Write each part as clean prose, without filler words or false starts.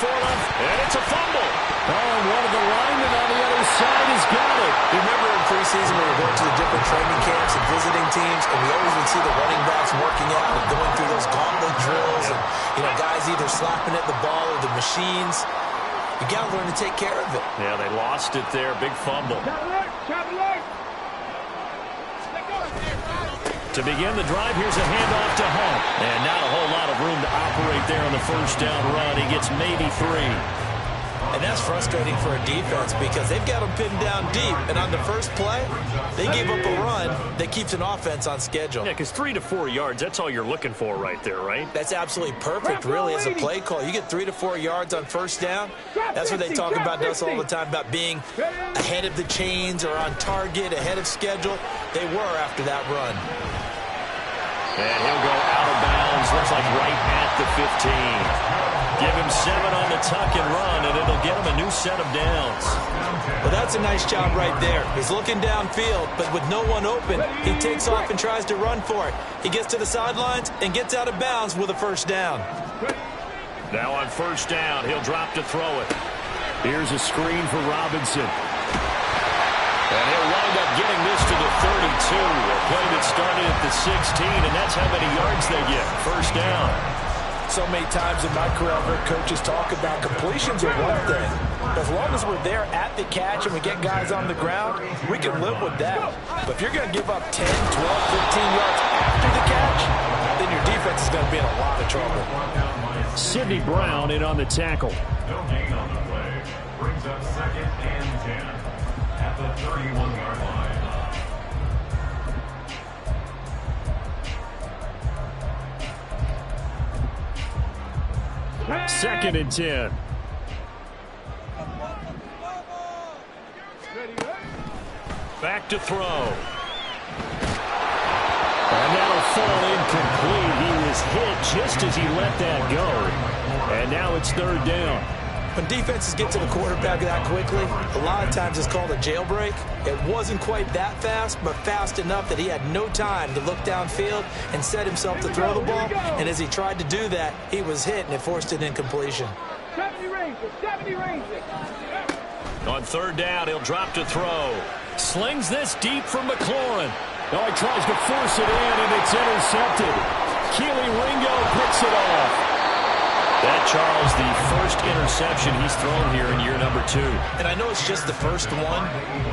for them, and it's a fumble. Oh, and one of the linemen on the other side has got it. Remember in preseason when we went to the different training camps and visiting teams, and we always would see the running backs working out and going through those gauntlet drills, and guys either slapping at the ball or the machines. You got to learn to take care of it. Yeah, they lost it there. Big fumble. To begin the drive, here's a handoff to Hunt. And not a whole lot of room to operate there on the first down run. He gets maybe 3. And that's frustrating for a defense because they've got them pinned down deep. And on the first play, they gave up a run that keeps an offense on schedule. Yeah, because 3 to 4 yards, that's all you're looking for right there, right? That's absolutely perfect, really, as a play call. You get 3 to 4 yards on first down. That's what they talk about us all the time, about being ahead of the chains or on target, ahead of schedule. They were after that run. And he'll go out of bounds, looks like right at the 15. Give him 7 on the tuck and run, and it'll get him a new set of downs. Well, that's a nice job right there. He's looking downfield, but with no one open, he takes off and tries to run for it. He gets to the sidelines and gets out of bounds with a first down. Now on first down, he'll drop to throw it. Here's a screen for Robinson. And he'll wind up getting this to the 32. A play that started at the 16, and that's how many yards they get. First down. So many times in my career, I've heard coaches talk about completions are one thing. As long as we're there at the catch and we get guys on the ground, we can live with that. But if you're going to give up 10, 12, 15 yards after the catch, then your defense is going to be in a lot of trouble. Sidney Brown in on the tackle. No gain on the play. Brings up 2nd and 10 at the 31-yard line. 2nd and 10. Back to throw. And that'll fall incomplete. He was hit just as he let that go. And now it's 3rd down. When defenses get to the quarterback that quickly, a lot of times it's called a jailbreak. It wasn't quite that fast, but fast enough that he had no time to look downfield and set himself to throw the ball. And as he tried to do that, he was hit, and it forced an incompletion. 70 ranges. On 3rd down, he'll drop to throw. Slings this deep from McLaurin. Oh, he tries to force it in, and it's intercepted. Keely Ringo picks it off. That, Charles, the first interception he's thrown here in year number 2. And I know it's just the first one,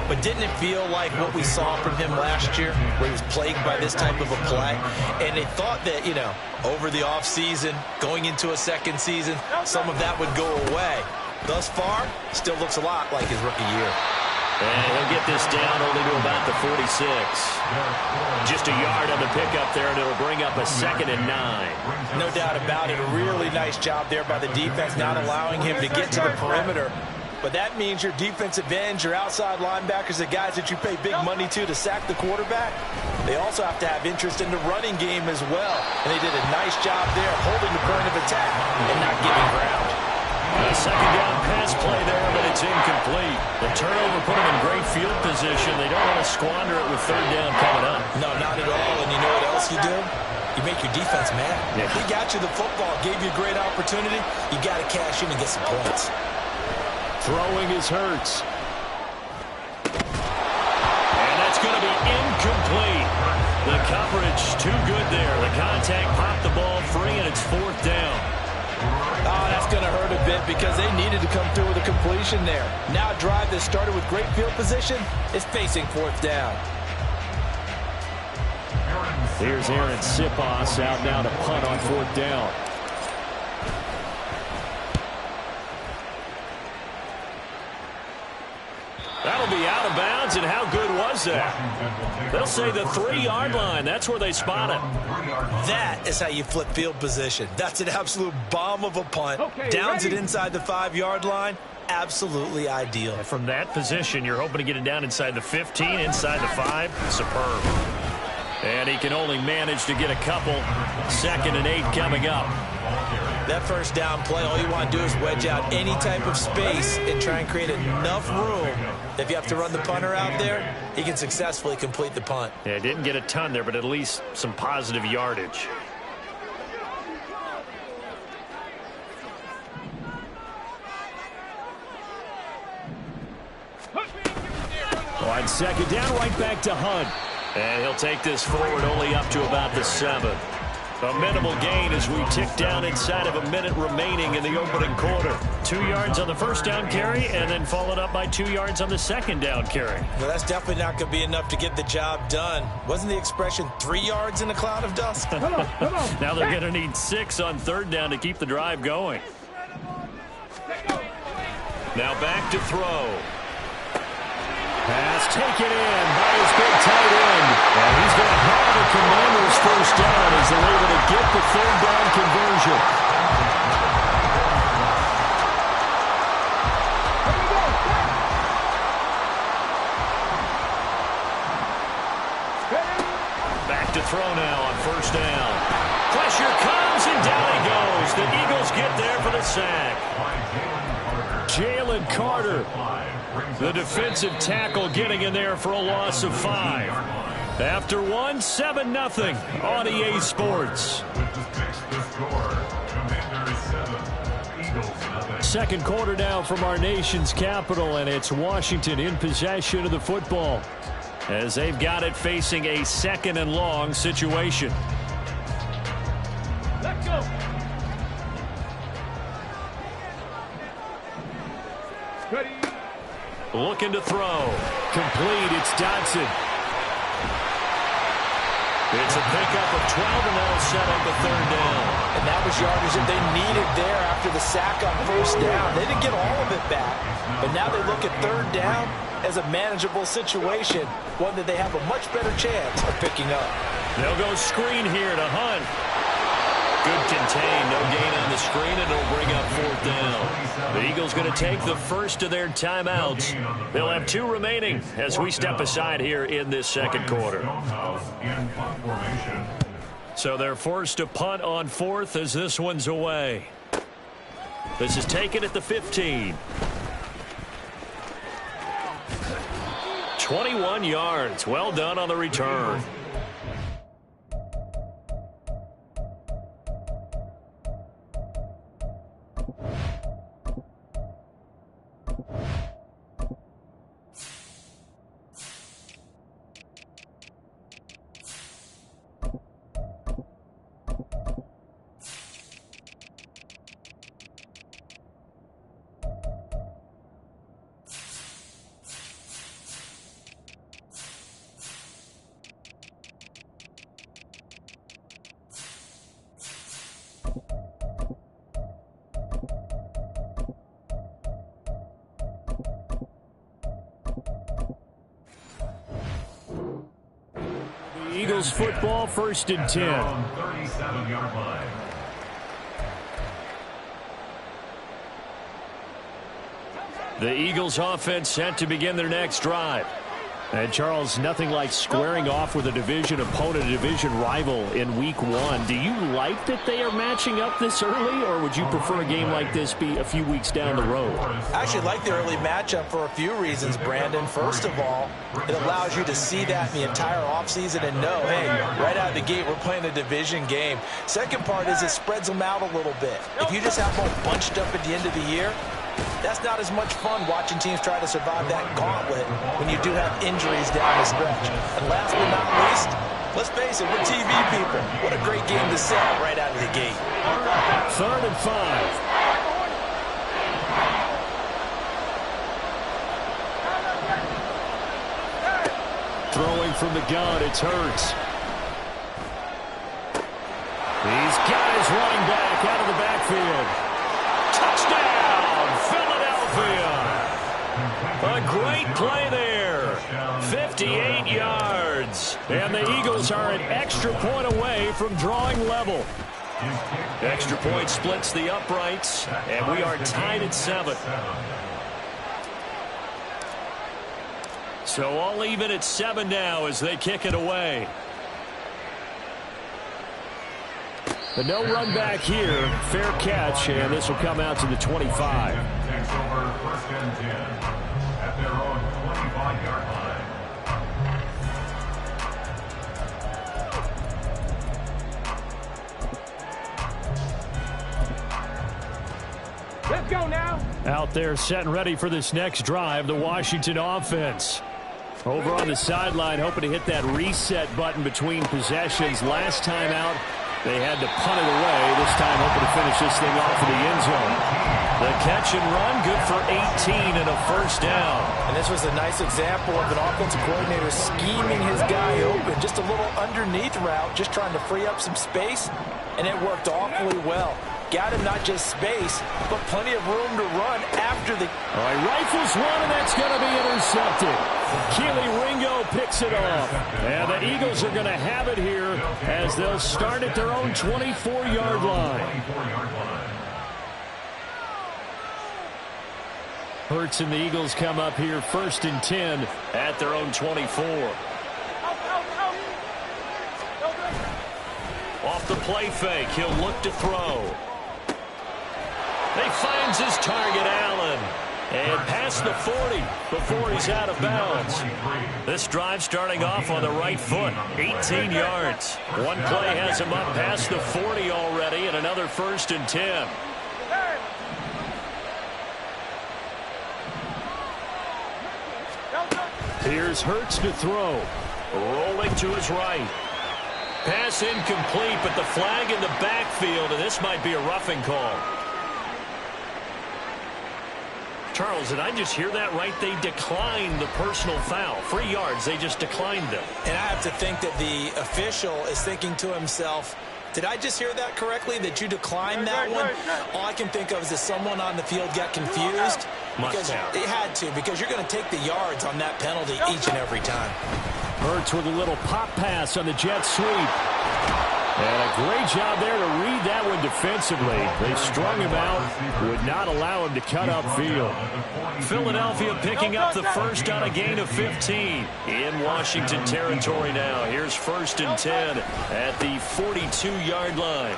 but didn't it feel like what we saw from him last year, where he was plagued by this type of a play? And they thought that, over the offseason, going into a second season, some of that would go away. Thus far, still looks a lot like his rookie year. And he'll get this down only to about the 46. Just a yard on the pickup there, and it'll bring up a 2nd and 9. No doubt about it. A really nice job there by the defense, not allowing him to get to the perimeter. But that means your defensive ends, your outside linebackers, the guys that you pay big money to sack the quarterback, they also have to have interest in the running game as well. And they did a nice job there holding the point of attack and not giving ground. A 2nd down pass play there, but it's incomplete. The turnover put them in great field position. They don't want to squander it with 3rd down coming up. No, not at all. And you know what else you do? You make your defense mad. Yeah. He got you the football, gave you a great opportunity. You got to cash in and get some points. Throwing is Hurts. And that's going to be incomplete. The coverage too good there. The contact popped the ball free, and it's 4th down. Oh, that's going to hurt a bit because they needed to come through with a completion there. Now a drive that started with great field position is facing 4th down. Here's Aaron Sipos out now to punt on 4th down. That'll be out of bounds, and how good was that? They'll say the 3-yard line. That's where they spot it. That is how you flip field position. That's an absolute bomb of a punt. Downs it inside the 5-yard line. Absolutely ideal. From that position, you're hoping to get it down inside the 15, inside the 5. Superb. And he can only manage to get a couple. 2nd and 8 coming up. That first down play, all you want to do is wedge out any type of space and try and create enough room that if you have to run the punter out there, he can successfully complete the punt. Yeah, didn't get a ton there, but at least some positive yardage. second down, right back to Hunt. And he'll take this forward only up to about the 7. A minimal gain as we tick down inside of a minute remaining in the opening quarter. 2 yards on the first down carry, and then followed up by 2 yards on the second down carry. Well, that's definitely not going to be enough to get the job done. Wasn't the expression 3 yards in a cloud of dust? Come on. Now they're going to need 6 on third down to keep the drive going. Now back to throw. Pass taken in by his big tight end. And he's going to have the Commanders first down as they're able to get the third down conversion. Back to throw now on first down. Pressure comes and down he goes. The Eagles get there for the sack. Jalen Carter, the defensive tackle, getting in there for a loss of 5. After 1, 7-0 on EA Sports. Second quarter now from our nation's capital, and it's Washington in possession of the football as they've got it facing a 2nd and long situation. Let's go. Ready. Looking to throw. Complete. It's Dodson. It's a pickup of 12, and that'll set up a third down. And that was yardage that they needed there after the sack on first down. They didn't get all of it back, but now they look at third down as a manageable situation, one that they have a much better chance of picking up. They'll go screen here to Hunt. Good contain, no gain on the screen, and it'll bring up fourth down. The Eagles going to take the first of their timeouts. They'll have 2 remaining as we step aside here in this second quarter. So they're forced to punt on 4th as this one's away. This is taken at the 15. 21 yards. Well done on the return. Eagles football, 1st and 10. 37-yard line. The Eagles offense set to begin their next drive. And Charles, nothing like squaring off with a division opponent, a division rival in week 1. Do you like that they are matching up this early, or would you prefer a game like this be a few weeks down the road? I actually like the early matchup for a few reasons, Brandon. First of all, it allows you to see that in the entire offseason and know, hey, right out of the gate, we're playing a division game. Second part is it spreads them out a little bit. If you just have them all bunched up at the end of the year, that's not as much fun watching teams try to survive that gauntlet when you do have injuries down the stretch. And last but not least, let's face it, we're TV people. What a great game to sell right out of the gate. 3rd and 5. Throwing from the gun, it's Hurts. These guys running back out of the backfield. Touchdown, Philadelphia. A great play there. 58 yards. And the Eagles are an extra point away from drawing level. Extra point splits the uprights, and we are tied at 7. So all even at 7 now as they kick it away. The no run back here, fair catch, and this will come out to the 25. Takes over 1st and 10 at their own 25-yard line. Let's go now. Out there set and ready for this next drive, the Washington offense. Over on the sideline, hoping to hit that reset button between possessions. Last time out, they had to punt it away. This time, hoping to finish this thing off in the end zone. The catch and run, good for 18 and a first down. And this was a nice example of an offensive coordinator scheming his guy open. Just a little underneath route, just trying to free up some space, and it worked awfully well. Got him not just space, but plenty of room to run after the... All right, rifles one, and that's going to be intercepted. Keely Ringo picks it off. And the Eagles are going to have it here as they'll start at their own 24-yard line. Hurts and the Eagles come up here 1st and 10 at their own 24. Off the play fake, he'll look to throw. He finds his target, Allen. And past the 40 before he's out of bounds. This drive starting off on the right foot. 18 yards. One play has him up past the 40 already, and another 1st and 10. Here's Hurts to throw. Rolling to his right. Pass incomplete, but the flag in the backfield, and this might be a roughing call. Charles, did I just hear that right? They declined the personal foul. 3 yards, they just declined them. And I have to think that the official is thinking to himself, did I just hear that correctly, that you declined that one? All I can think of is that someone on the field got confused. Must have. It had to, because you're going to take the yards on that penalty each and every time. Hurts with a little pop pass on the jet sweep. And a great job there to read that one defensively. They strung him out, would not allow him to cut upfield. Philadelphia picking up the first on a gain of 15 in Washington territory now. Here's 1st and 10 at the 42-yard line.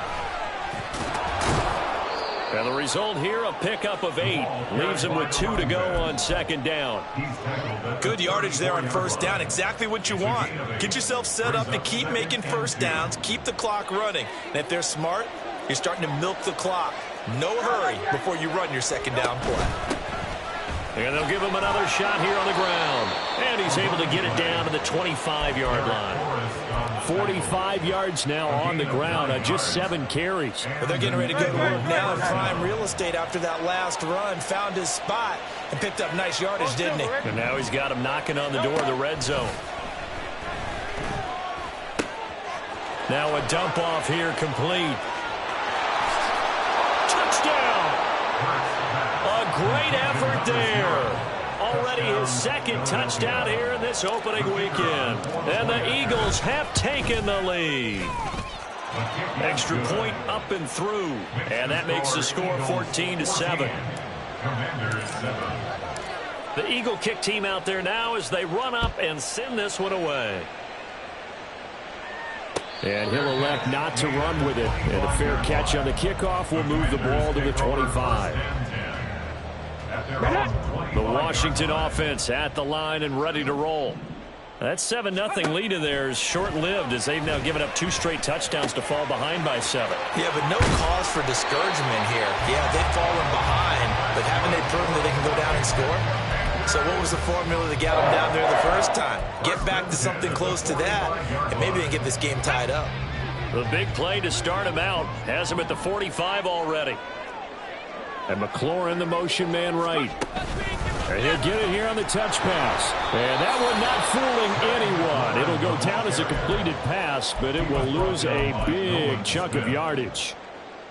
And the result here, a pickup of 8. Leaves him with 2 to go on 2nd down. Good yardage there on 1st down. Exactly what you want. Get yourself set up to keep making 1st downs. Keep the clock running. And if they're smart, you're starting to milk the clock. No hurry before you run your 2nd down play. And they'll give him another shot here on the ground. And he's able to get it down to the 25-yard line. 45 yards now on the ground on just 7 carries. But they're getting ready to go to work now in prime real estate after that last run. Found his spot and picked up nice yardage, didn't he? And now he's got him knocking on the door of the red zone. Now a dump off here complete. Touchdown! A great effort there. Already his 2nd touchdown here in this opening weekend. And the Eagles have taken the lead. Extra point up and through. And that makes the score 14-7. The Eagle kick team out there now as they run up and send this one away. And he'll elect not to run with it. And a fair catch on the kickoff will move the ball to the 25. The Washington offense at the line and ready to roll. That 7-0 lead of theirs short-lived as they've now given up 2 straight touchdowns to fall behind by 7. Yeah, but no cause for discouragement here. Yeah, they've fallen behind, but haven't they proven that they can go down and score? So what was the formula to get them down there the first time? Get back to something close to that, and maybe they can get this game tied up. The big play to start him out has him at the 45 already. And McLaurin, the motion man right. And he'll get it here on the touch pass. And that one not fooling anyone. It'll go down as a completed pass, but it will lose a big chunk of yardage.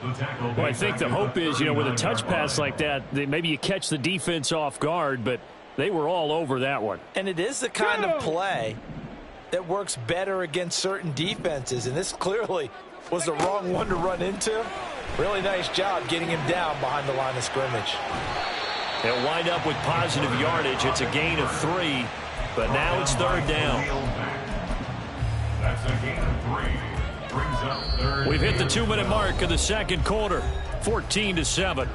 Well, I think the hope is, with a touch pass like that, maybe you catch the defense off guard, but they were all over that one. And it is the kind of play that works better against certain defenses, and this clearly was the wrong one to run into. Really nice job getting him down behind the line of scrimmage. They'll wind up with positive yardage. It's a gain of 3, but now it's 3rd down. That's a gain of 3. Brings up 3rd. We've hit the 2-minute mark of the 2nd quarter. 14-7.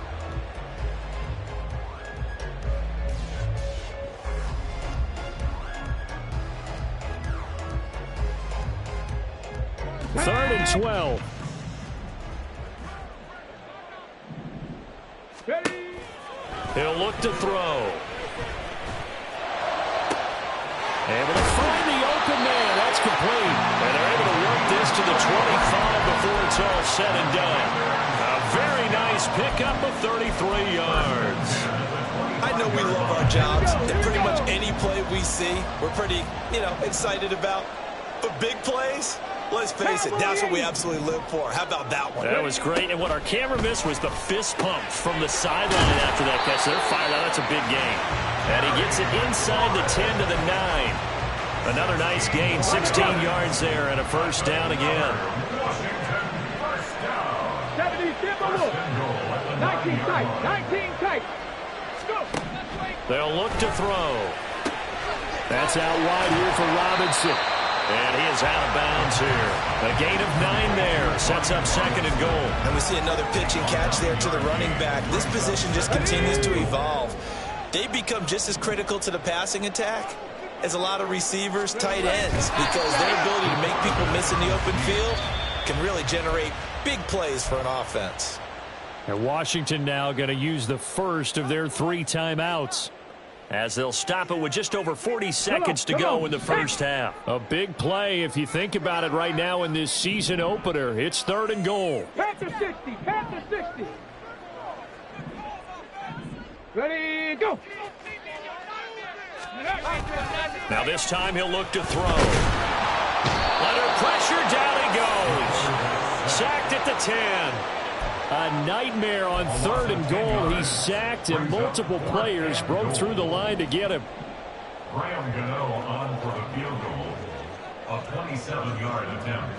Third and 12. He'll look to throw. Able to find the open man. That's complete. And they're able to work this to the 25 before it's all said and done. A very nice pickup of 33 yards. I know we love our jobs, and pretty much any play we see, we're pretty, excited about. But big plays, let's face it, that's what we absolutely live for. How about that one? That was great. And what our camera missed was the fist pump from the sideline after that catch. They're fired out. That's a big gain. And he gets it inside the 10 to the 9. Another nice gain, 16 yards there, and a first down again. 19 tight, 19 tight. They'll look to throw. That's out wide here for Robinson. And he is out of bounds here. A gain of 9 there. Sets up second and goal. And we see another pitch and catch there to the running back. This position just continues to evolve. They become just as critical to the passing attack as a lot of receivers, tight ends, because their ability to make people miss in the open field can really generate big plays for an offense. And Washington now going to use the first of their 3 timeouts, as they'll stop it with just over 40 seconds to go in the first half. A big play if you think about it right now in this season opener. It's 3rd and goal. Panther 60, Panther 60. Ready, go. Now this time he'll look to throw. Under pressure, down he goes. Sacked at the 10. A nightmare on 3rd and goal. He's sacked, and multiple players broke through the line to get him. Graham Gano on for the field goal. A 27-yard attempt.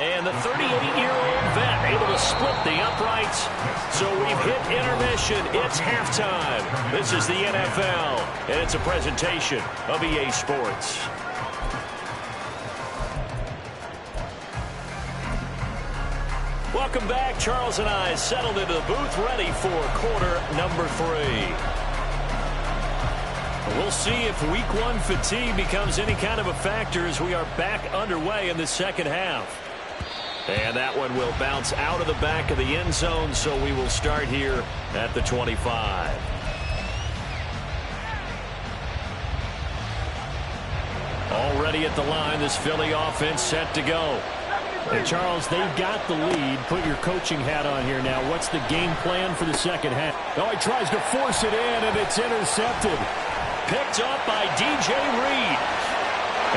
And the 38-year-old vet able to split the uprights. So we've hit intermission. It's halftime. This is the NFL, and it's a presentation of EA Sports. Welcome back. Charles and I settled into the booth, ready for quarter number 3. We'll see if week 1 fatigue becomes any kind of a factor as we are back underway in the second half. And that one will bounce out of the back of the end zone, so we will start here at the 25. Already at the line, this Philly offense set to go. And Charles, they've got the lead. Put your coaching hat on here now. What's the game plan for the second half? Oh, he tries to force it in, and it's intercepted. Picked up by DJ Reed.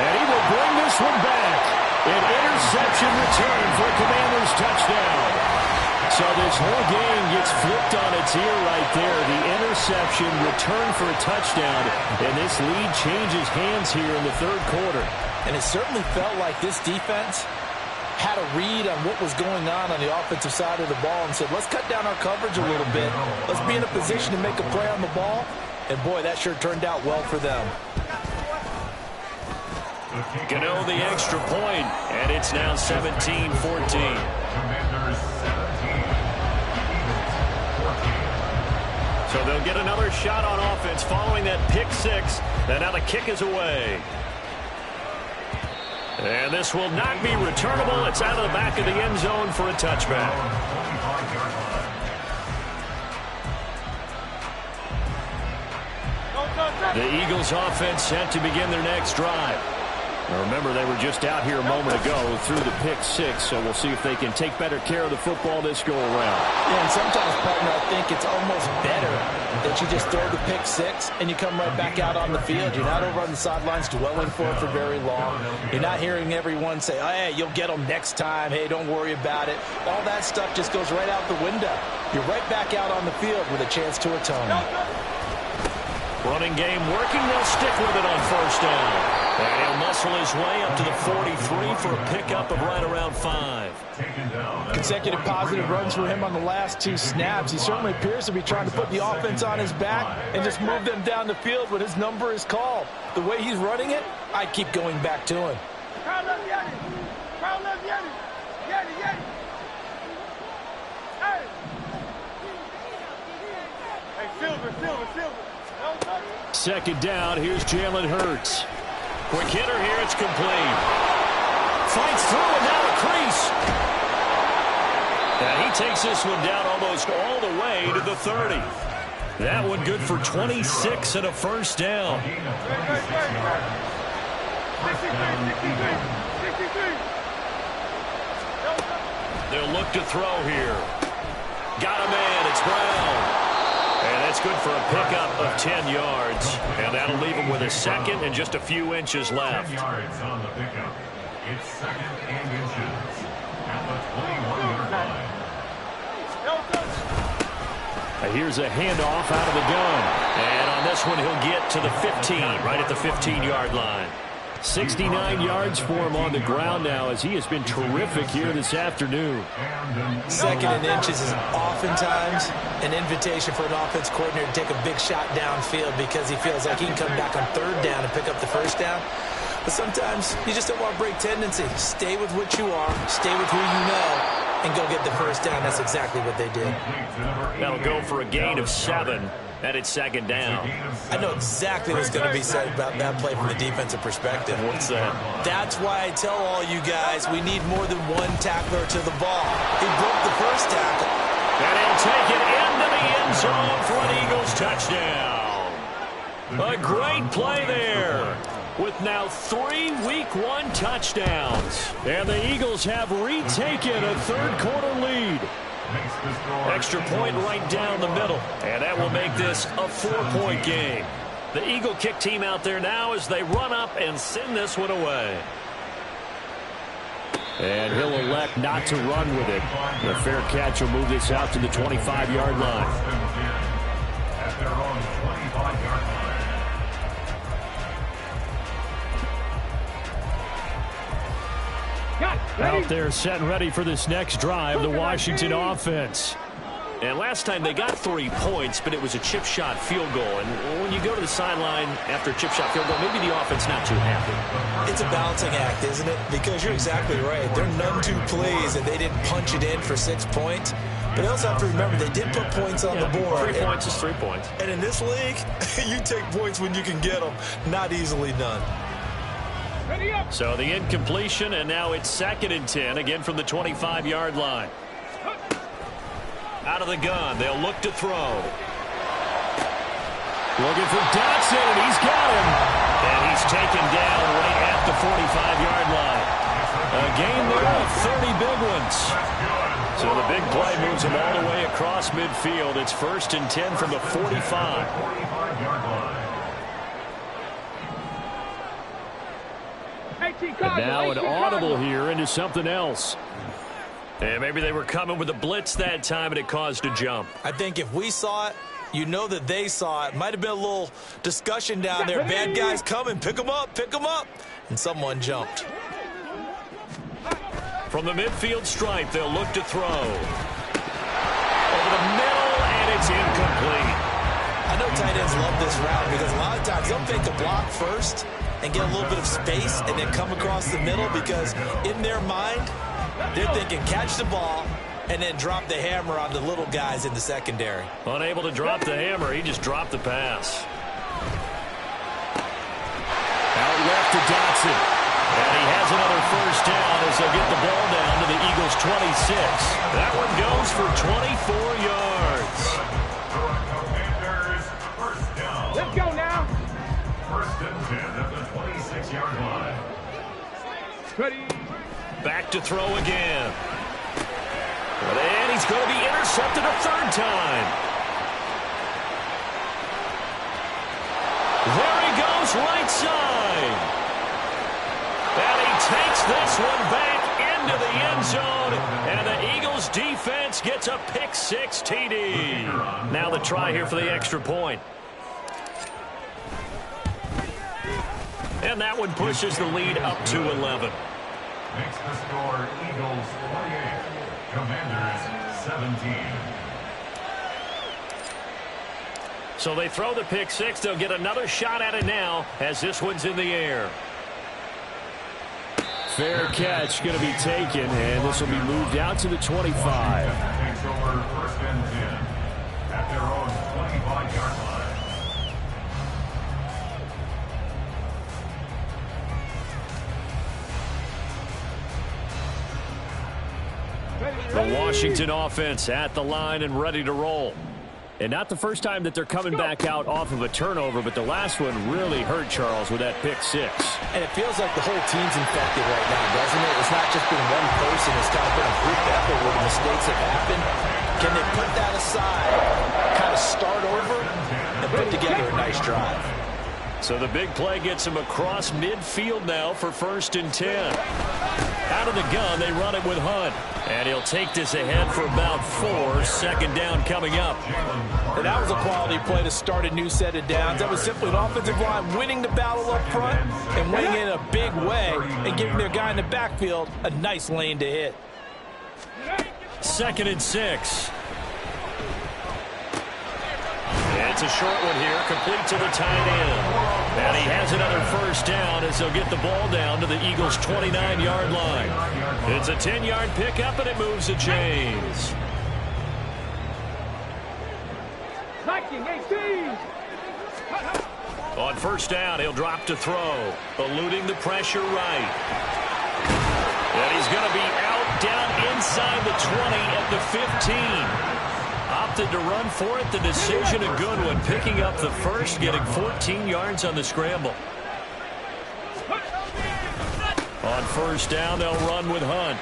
And he will bring this one back. An interception return for a Commanders touchdown. So this whole game gets flipped on its ear right there. The interception return for a touchdown. And this lead changes hands here in the 3rd quarter. And it certainly felt like this defense had a read on what was going on the offensive side of the ball and said, let's cut down our coverage a little bit. Let's be in a position to make a play on the ball. And, boy, that sure turned out well for them. Gano the extra point, and it's now 17-14. Commanders 17. So they'll get another shot on offense following that pick 6. And now the kick is away. And this will not be returnable. It's out of the back of the end zone for a touchback. The Eagles offense set to begin their next drive. Now remember, they were just out here a moment ago through the pick 6, so we'll see if they can take better care of the football this go-around. Yeah, and sometimes, partner, I think it's almost better that you just throw the pick 6 and you come right back out on the field. You're not over on the sidelines dwelling for it for very long. You're not hearing everyone say, oh, hey, you'll get them next time. Hey, don't worry about it. All that stuff just goes right out the window. You're right back out on the field with a chance to atone. Running game working. They'll stick with it on first down. And he'll muscle his way up to the 43 for a pickup of right around 5. Consecutive positive runs for him on the last 2 snaps. He certainly appears to be trying to put the offense on his back and just move them down the field when his number is called. The way he's running it, I keep going back to him. Hey, Silver. second down. Here's Jalen Hurts. Quick hitter here. It's complete. Fights through and now a crease. And he takes this one down almost all the way to the 30. That one good for 26 and a first down. They'll look to throw here. Got a man. It's Brown. And that's good for a pickup of 10 yards. And that'll leave him with a second and just a few inches left. 10 yards on the pickup. It's second and inches at the 21-yard line. Here's a handoff out of the gun. And on this one, he'll get to the 15, right at the 15-yard line. 69 yards for him on the ground now as he has been terrific here this afternoon. Second and inches is oftentimes an invitation for an offense coordinator to take a big shot downfield because he feels like he can come back on third down and pick up the first down. But sometimes you just don't want to break tendency. Stay with what you are, stay with who you know, and go get the first down. That's exactly what they did. That'll go for a gain of 7. And it's second down. I know exactly what's going to be said about that play from the defensive perspective. What's that? That's why I tell all you guys we need more than one tackler to the ball. He broke the first tackle. And he'll take it into the end zone for an Eagles touchdown. A great play there with now 3 Week 1 touchdowns. And the Eagles have retaken a third-quarter lead. Extra point right down the middle. And that will make this a 4-point game. The Eagle kick team out there now as they run up and send this one away. And he'll elect not to run with it. The fair catch will move this out to the 25-yard line. At their own 25-yard line. Out there set and ready for this next drive, the Washington offense. And last time they got 3 points, but it was a chip shot field goal. And when you go to the sideline after a chip shot field goal, maybe the offense not too happy. It's a balancing act, isn't it? Because you're exactly right. They're none too pleased that they didn't punch it in for 6 points. But you also have to remember they did put points on the board. 3 points is 3 points. And in this league, you take points when you can get them, not easily done. So the incompletion, and now it's 2nd and 10, again from the 25-yard line. Out of the gun, they'll look to throw. Looking for Dotson, and he's got him. And he's taken down right at the 45-yard line. A gain there of 30 big ones. So the big play moves him all the way across midfield. It's 1st and 10 from the 45. 45-yard line. And now an audible here into something else. And maybe they were coming with a blitz that time and it caused a jump. I think if we saw it, you know that they saw it. Might have been a little discussion down there. Bad guys coming, pick them up, pick them up. And someone jumped. From the midfield stripe, they'll look to throw. Over the middle, and it's incomplete. I know tight ends love this route because a lot of times they'll fake a block first and get a little bit of space and then come across the middle because in their mind, they're thinking catch the ball and then drop the hammer on the little guys in the secondary. Unable to drop the hammer, he just dropped the pass. Out left to Dotson. And he has another first down as they'll get the ball down to the Eagles' 26. That one goes for 24 yards. Commanders, first down. Let's go now. 1st and 10 at the 26-yard line. Ready. Back to throw again. And he's going to be intercepted a 3rd time. There he goes, right side. And he takes this one back into the end zone. And the Eagles defense gets a pick-6 TD. Now the try here for the extra point. And that one pushes the lead up to 11. Makes the score Eagles 48, Commanders 17. So they throw the pick-6. They'll get another shot at it now as this one's in the air. Fair catch going to be taken, and this will be moved out to the 25. Takes over 1st and 10 at their own 25-yard line. Washington offense at the line and ready to roll. And not the first time that they're coming back out off of a turnover, but the last one really hurt Charles with that pick six. And it feels like the whole team's infected right now, doesn't it? It's not just been one person. It's kind of been a group effort where the mistakes have happened. Can they put that aside, kind of start over, and put together a nice drive? So the big play gets him across midfield now for 1st and 10. Out of the gun, they run it with Hunt. And he'll take this ahead for about 4. Second down coming up. And that was a quality play to start a new set of downs. That was simply an offensive line winning the battle up front and winning in a big way and giving their guy in the backfield a nice lane to hit. 2nd and 6. It's a short one here, complete to the tight end. And he has another 1st down as they'll get the ball down to the Eagles' 29-yard line. It's a 10-yard pickup, and it moves the chains. 19-18. On 1st down, he'll drop to throw, eluding the pressure right. And he's going to be out down inside the 20 at the 15. Opted to run for it. The decision a good one. Picking up the first, getting 14 yards on the scramble. On 1st down, they'll run with Hunt.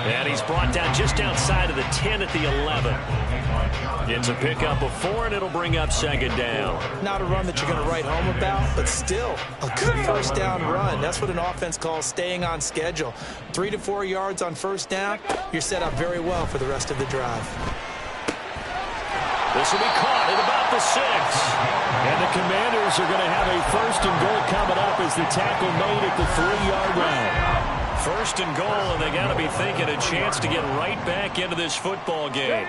And he's brought down just outside of the 10 at the 11. Gets a pickup of 4, and it'll bring up 2nd down. Not a run that you're going to write home about, but still a good 1st down run. That's what an offense calls staying on schedule. 3 to 4 yards on 1st down. You're set up very well for the rest of the drive. This will be caught at about the 6. And the Commanders are going to have a 1st and goal coming up as the tackle made at the 3-yard line. 1st and goal, and they got to be thinking a chance to get right back into this football game.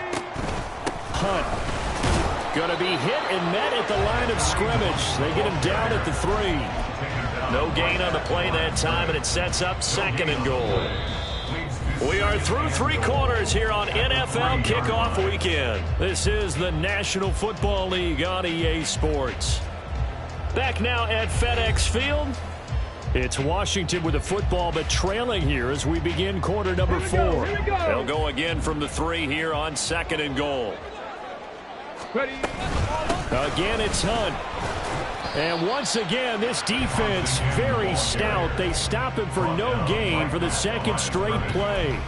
Hunt going to be hit and met at the line of scrimmage. They get him down at the 3. No gain on the play that time, and it sets up 2nd and goal. We are through 3 quarters here on NFL Kickoff Weekend. This is the National Football League on EA Sports. Back now at FedEx Field. It's Washington with the football, but trailing here as we begin quarter number 4. They'll go again from the 3 here on 2nd and goal. Again, it's Hunt. And once again, this defense very stout. They stop him for no gain for the 2nd straight play.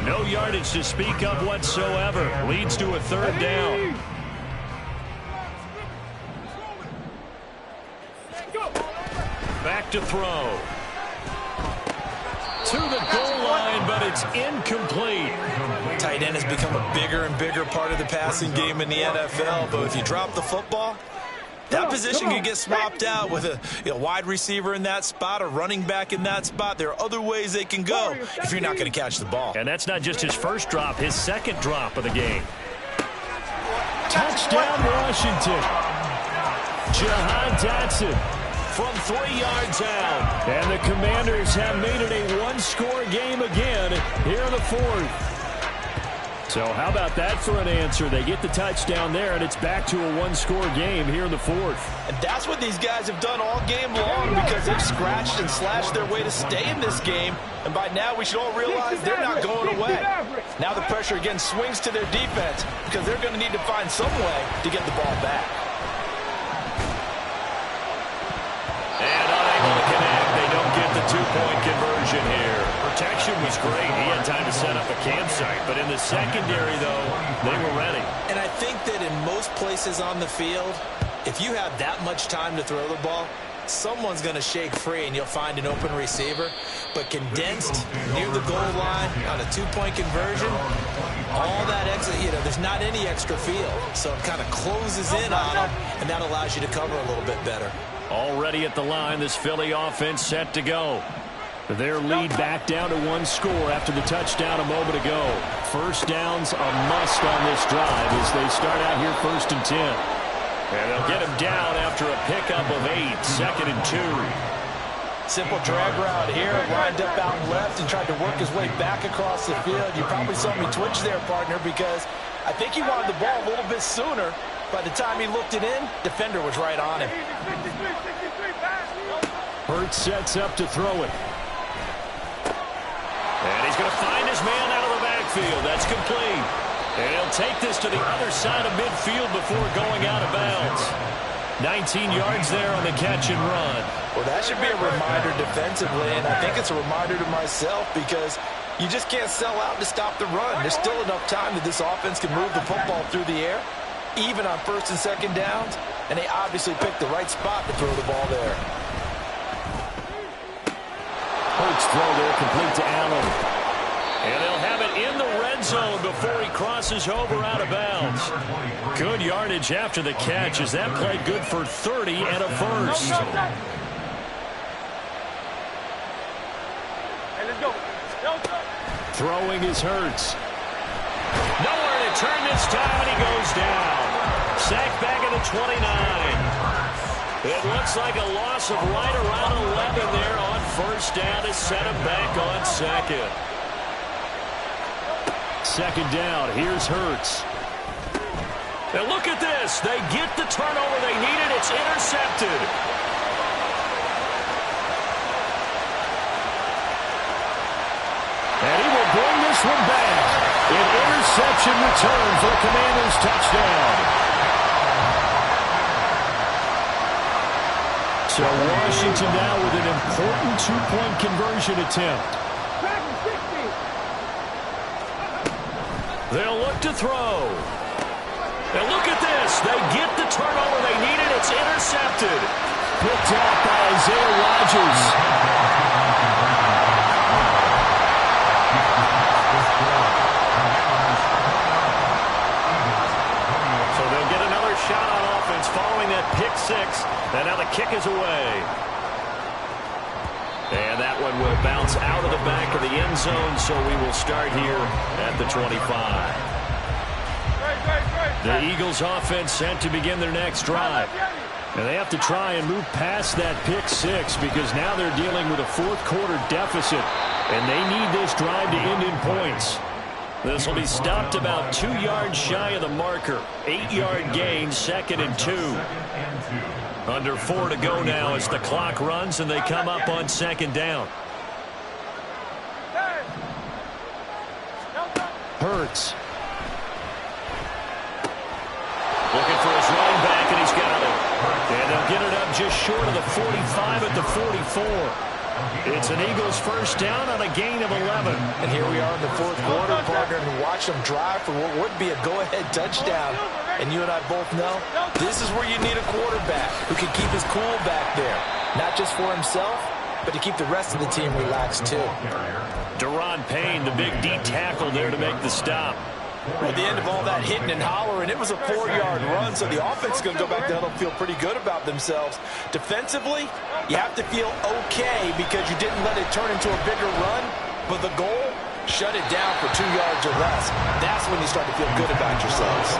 No yardage to speak of whatsoever. Leads to a 3rd down. Back to throw. To the goal line, but it's incomplete. Tight end has become a bigger and bigger part of the passing game in the NFL, but if you drop the football, that position can get swapped out with a wide receiver in that spot, a running back in that spot. There are other ways they can go if you're not going to catch the ball. And that's not just his 1st drop, his 2nd drop of the game. Touchdown, Washington. Jahan Dotson from 3 yards out. And the Commanders have made it a 1-score game again here in the 4th. So how about that for an answer? They get the touchdown there, and it's back to a 1-score game here in the 4th. And that's what these guys have done all game long because they've scratched and slashed their way to stay in this game. And by now, we should all realize they're not going away. Now the pressure again swings to their defense because they're going to need to find some way to get the ball back. And unable to connect. They don't get the 2-point conversion here. Protection was great. He had time to set up a campsite. But in the secondary, though, they were ready. And I think that in most places on the field, if you have that much time to throw the ball, someone's going to shake free and you'll find an open receiver. But condensed near the goal line on a 2-point conversion, all that extra, there's not any extra field. So it kind of closes in on them, and that allows you to cover a little bit better. Already at the line, this Philly offense set to go. Their lead back down to 1 score after the touchdown a moment ago. 1st down's a must on this drive as they start out here 1st and 10. And they'll get him down after a pickup of 8, 2nd and 2. Simple drag route here, lined up out left and tried to work his way back across the field. You probably saw me twitch there, partner, because I think he wanted the ball a little bit sooner. By the time he looked it in, defender was right on him. Hurts sets up to throw it. And he's going to find his man out of the backfield. backfield. That's complete. And he'll take this to the other side of midfield before going out of bounds. 19 yards there on the catch and run. Well, that should be a reminder defensively, and I think it's a reminder to myself because you just can't sell out to stop the run. There's still enough time that this offense can move the football through the air, even on first and second downs, and they obviously picked the right spot to throw the ball there. Hurts throw there complete to Allen. And they'll have it in the red zone before he crosses over out of bounds. Good yardage after the catch as that played good for 30 and a first. Throwing is Hurts. Nowhere to turn this time, and he goes down. Sacked back at the 29. It looks like a loss of right around 11 there on first down to set him back on second. Second down, here's Hurts. And look at this. They get the turnover they needed. It's intercepted. And he will bring this one back. An interception return for the Commanders' touchdown. So Washington now with an important two-point conversion attempt. They'll look to throw. And look at this. They get the turnover they needed. It's intercepted. Picked out by Isaiah Rodgers. So they'll get another shot on offense following that pick six. And now the kick is away. And that one will bounce out of the back of the end zone, so we will start here at the 25. The Eagles offense set to begin their next drive. And they have to try and move past that pick six because now they're dealing with a fourth quarter deficit. And they need this drive to end in points. This will be stopped about 2 yards shy of the marker. 8-yard gain, 2nd and 2. Under 4 to go now as the clock runs and they come up on second down. Hurts. Looking for his running back, and he's got it. And they'll get it up just short of the 45 at the 44. It's an Eagles first down on a gain of 11. And here we are in the fourth quarter, partner, and watch them drive for what would be a go-ahead touchdown. And you and I both know this is where you need a quarterback who can keep his cool back there. Not just for himself, but to keep the rest of the team relaxed too. Deron Payne, the big D tackle there to make the stop. At the end of all that hitting and hollering, it was a 4-yard run, so the offense is going to go back down and feel pretty good about themselves. Defensively, you have to feel okay because you didn't let it turn into a bigger run, but the goal, shut it down for 2 yards or less. That's when you start to feel good about yourselves.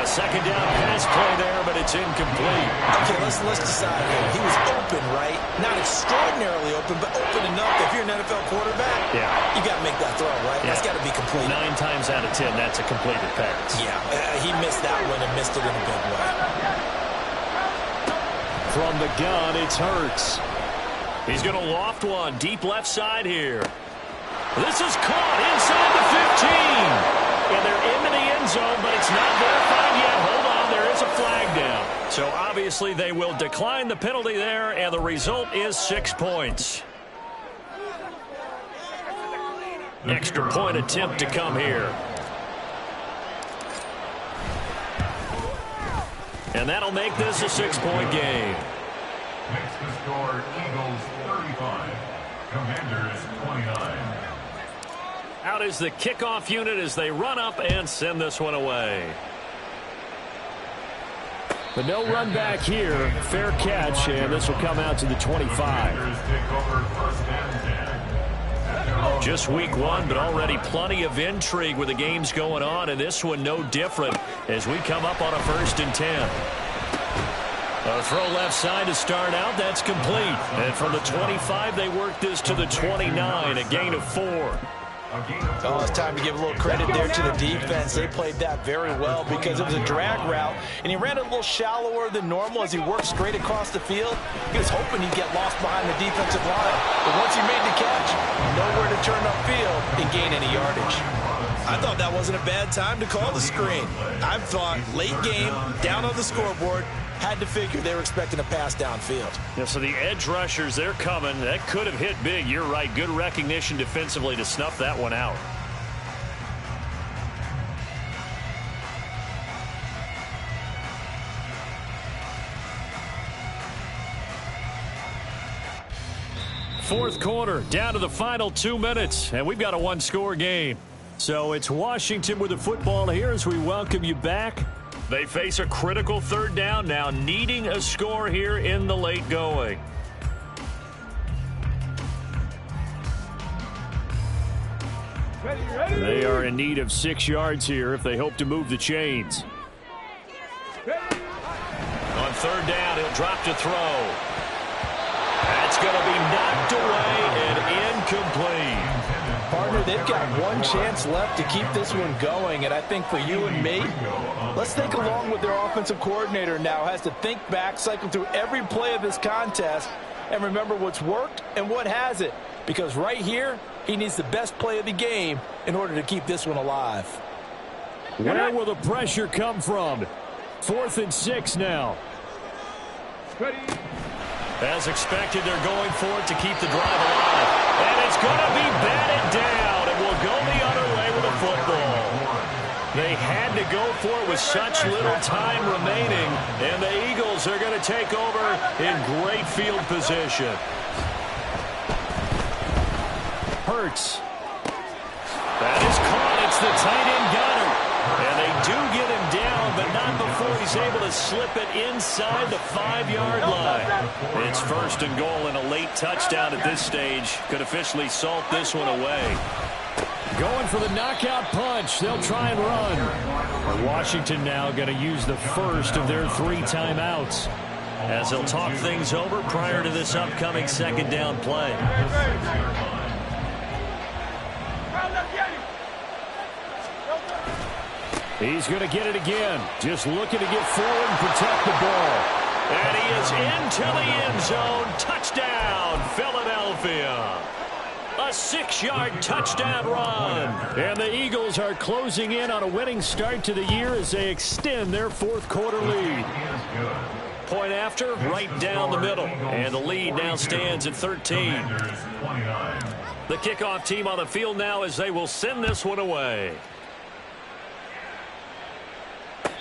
A second down pass play there, but it's incomplete. Okay, let's decide here. He was open, right? Not extraordinarily open, but open enough that if you're an NFL quarterback, you got to make that throw, right? Yeah. That's got to be complete. 9 times out of 10, that's a completed pass. Yeah, he missed that one and missed it in a big way. From the gun, it's Hurts. He's going to loft one deep left side here. This is caught inside the 15. And they're into the end zone, but it's not verified yet. Hold on, there is a flag down. So obviously they will decline the penalty there, and the result is 6 points. Extra point attempt to come here. And that'll make this a 6-point game. Makes the score Eagles 35, Commanders 29. Out is the kickoff unit as they run up and send this one away. But no run back here. Fair catch, and this will come out to the 25. Just week 1, but already plenty of intrigue with the games going on, and this one no different as we come up on a 1st and 10. A throw left side to start out. That's complete. And from the 25, they work this to the 29, a gain of 4. Oh, it's time to give a little credit there to the defense. They played that very well because it was a drag route, and he ran a little shallower than normal as he worked straight across the field. He was hoping he'd get lost behind the defensive line, but once he made the catch, nowhere to turn upfield and gain any yardage. I thought that wasn't a bad time to call the screen. I thought late game, down on the scoreboard, had to figure they were expecting a pass downfield. Yeah, so the edge rushers, they're coming. That could have hit big. You're right. Good recognition defensively to snuff that one out. Fourth quarter, down to the final 2 minutes, and we've got a one-score game. So it's Washington with the football here as we welcome you back. They face a critical third down now, needing a score here in the late going. They are in need of 6 yards here if they hope to move the chains. On third down, he'll drop to throw. That's going to be knocked away and incomplete. Partner, they've got one chance left to keep this one going, and I think for you and me, let's think along with their offensive coordinator now has to think back, cycle through every play of this contest, and remember what's worked and what hasn't, because right here, he needs the best play of the game in order to keep this one alive. Where will the pressure come from? 4th and 6 now. As expected, they're going for it to keep the drive alive. And it's going to be batted down, and we'll go the other way with the football. They had to go for it with such little time remaining, and the Eagles are going to take over in great field position. Hurts. That is caught. It's the tight end gunner. And they do get him down, but not before he's able to slip it inside the 5-yard line. It's 1st and goal and a late touchdown at this stage. Could officially salt this one away. Going for the knockout punch. They'll try and run. Washington now going to use the first of their 3 timeouts as they'll talk things over prior to this upcoming second down play. He's going to get it again. Just looking to get forward and protect the ball. And he is into the end zone. Touchdown, Philadelphia. A 6-yard touchdown run. And the Eagles are closing in on a winning start to the year as they extend their 4th quarter lead. Point after, right down the middle. And the lead now stands at 13. The kickoff team on the field now as they will send this one away.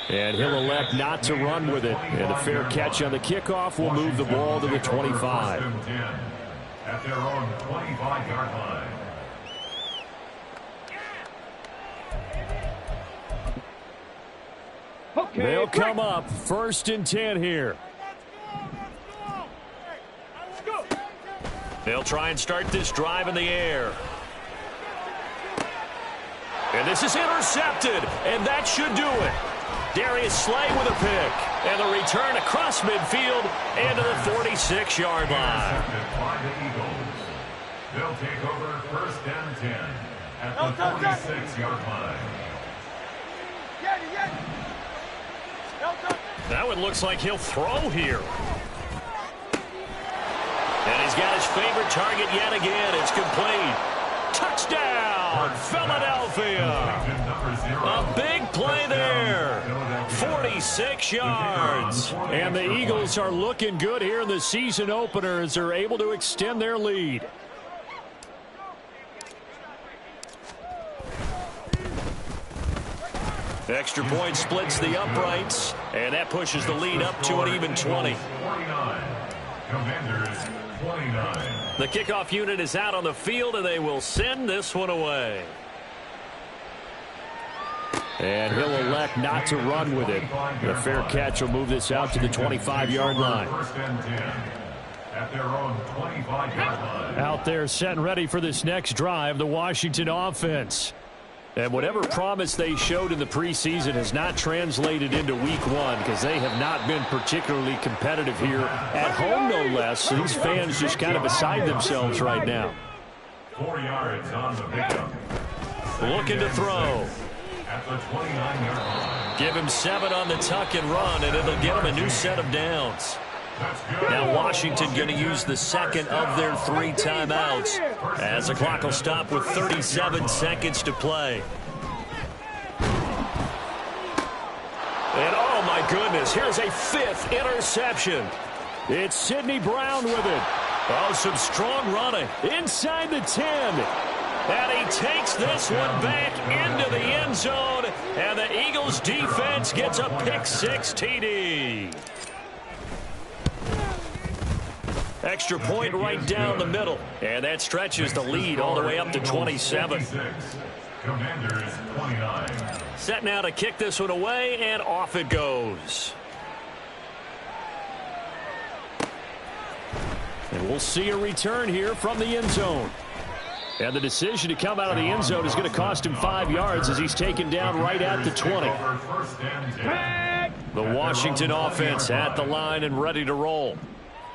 And he'll elect not to run with it. And a fair catch on the kickoff will move the ball to the 25. At their own 25-yard line. They'll come up 1st and 10 here. They'll try and start this drive in the air. And this is intercepted, and that should do it. Darius Slay with a pick. And the return across midfield and to the 46-yard line. They'll take over 1st and 10 at the 46-yard line. That one looks like he'll throw here. And he's got his favorite target yet again. It's complete. Touchdown, Philadelphia. A big play there. 46 yards. And the Eagles are looking good here in the season opener as they're able to extend their lead. Extra point splits the uprights, and that pushes the lead up to an even 20. 49. Commanders 29. The kickoff unit is out on the field, and they will send this one away. And he'll elect not to run with it. The fair catch will move this out to the 25-yard line. 1st and 10 at their own 25-yard line. Out there set and ready for this next drive, the Washington offense. And whatever promise they showed in the preseason has not translated into week 1 because they have not been particularly competitive here at home, no less. So these fans just kind of beside themselves right now. 4 yards on the pickup. Looking to throw. At the 29-yard line. Give him 7 on the tuck and run, and it'll get him a new set of downs. Now Washington going to use the second of their 3 timeouts as the clock will stop with 37 seconds to play. my goodness, here's a 5th interception. It's Sidney Brown with it. Oh, some strong running. Inside the 10. And he takes this one back into the end zone. And the Eagles defense gets a pick-6 TD. Extra point right down the middle. And that stretches the lead all the way up to 27. Commanders 29. Set now to kick this one away, and off it goes. And we'll see a return here from the end zone. And the decision to come out of the end zone is going to cost him 5 yards as he's taken down right at the 20. The Washington offense at the line and ready to roll.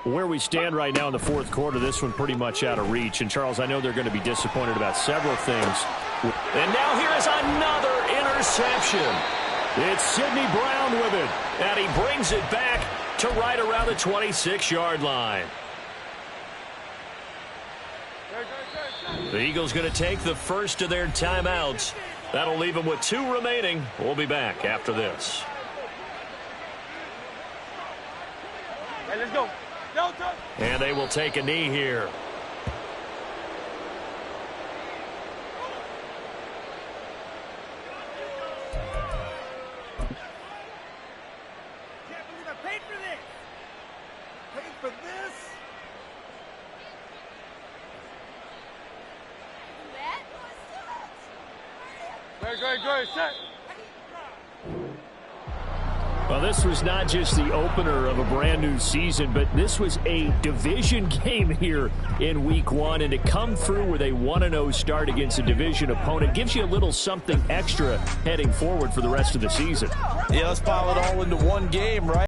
Where we stand right now in the fourth quarter, this one pretty much out of reach. And, Charles, I know they're going to be disappointed about several things. And now here is another interception. It's Sidney Brown with it. And he brings it back to right around the 26-yard line. The Eagles going to take the first of their timeouts. That'll leave them with 2 remaining. We'll be back after this. Hey, let's go. And they will take a knee here. Can't believe I paid for this. Paid for this? Go, set. Well, this was not just the opener of a brand new season, but this was a division game here in week 1. And to come through with a 1-0 start against a division opponent gives you a little something extra heading forward for the rest of the season. Yeah, let's pile it all into one game, right?